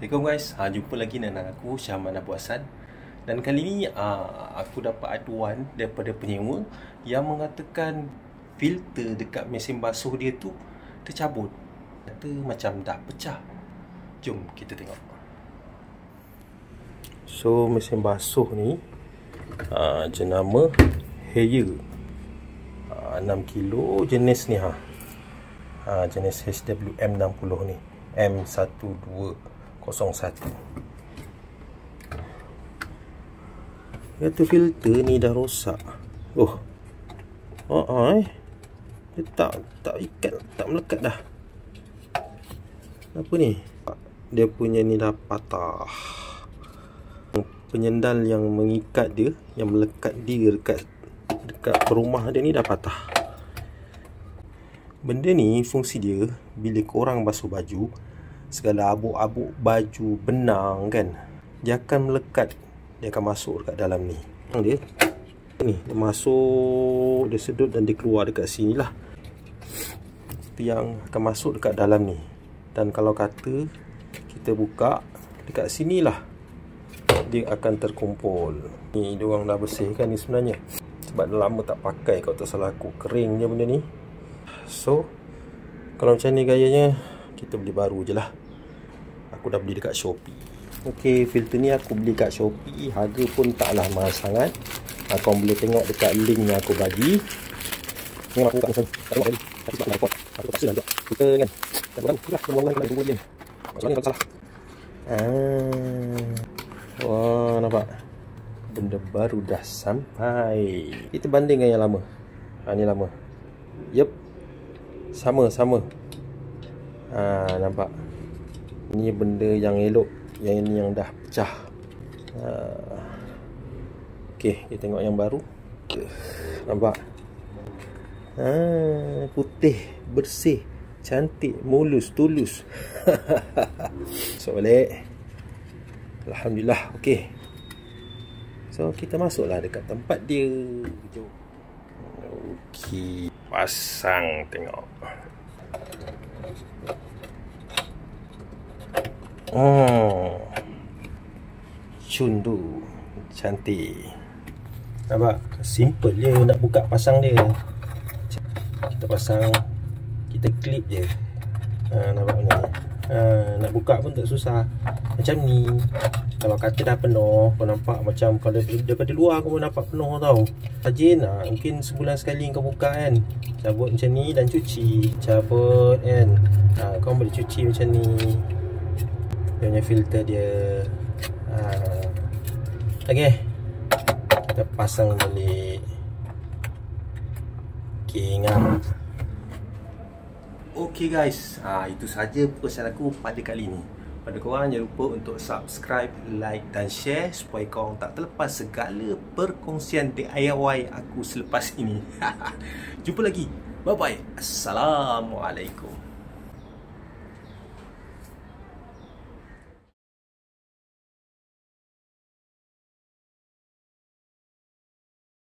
Assalamualaikum guys, jumpa lagi dengan aku Syahman Abu Hassan. Dan kali ni aku dapat aduan daripada penyewa yang mengatakan filter dekat mesin basuh dia tu tercabut. Kata macam dah pecah. Jom kita tengok. So mesin basuh ni jenama Haier 6 kilo jenis ni jenis HWM60 ni M1201. Kata filter ni dah rosak. Dia tak ikat, tak melekat dah. Apa ni? Dia punya ni dah patah. Penyendal yang mengikat dia, yang melekat dia dekat rumah dia ni dah patah. Benda ni fungsi dia bila korang basuh baju, segala abuk-abuk baju, benang kan, dia akan melekat, dia akan masuk dekat dalam ni. Dia masuk, dia sedut dan dia keluar dekat sini lah. Itu yang akan masuk dekat dalam ni. Dan kalau kata kita buka dekat sini lah, dia akan terkumpul. Ni dia orang dah bersihkan ni sebenarnya, sebab dah lama tak pakai. Kalau tak salah aku, kering je benda ni. So kalau macam ni gayanya, kita beli baru je lah. Aku dah beli dekat Shopee. Ok, filter ni aku beli kat Shopee. Harga pun taklah mahal sangat. Kau boleh tengok dekat link yang aku bagi. Ni aku buka mesin. Tak tengok tadi. Tapi tak nak report. Aku tak silap kita kan. Tak bukan lah. Semua orang nak tunggu je. Maksudnya kalau salah. Wah, nampak? Benda baru dah sampai. Kita banding dengan yang lama. Ni lama. Yup. Sama. Nampak? Ni benda yang elok, yang ini yang dah pecah. Okey, kita tengok yang baru. Nampak? Putih, bersih, cantik, mulus, tulus. So balik. Alhamdulillah. Okey. So kita masuklah dekat tempat dia. Okey, pasang, tengok. Cundu, cantik. Nampak? Simple je nak buka pasang dia. Kita pasang, kita klip je. Nampak ni. Nak buka pun tak susah. Macam ni. Kalau kata dah penuh, kau nampak macam kalau daripada luar kau nampak penuh tau. Rajin mungkin sebulan sekali kau buka kan. Cabut macam ni dan cuci. Cabut kan. Kau boleh cuci macam ni. Dia punya filter dia. Okay, kita pasang balik. Okay, ingat. Okay guys, itu saja pesan aku pada kali ni. Pada korang jangan lupa untuk subscribe, like dan share supaya korang tak terlepas segala perkongsian DIY aku selepas ini. Jumpa lagi. Bye bye. Assalamualaikum.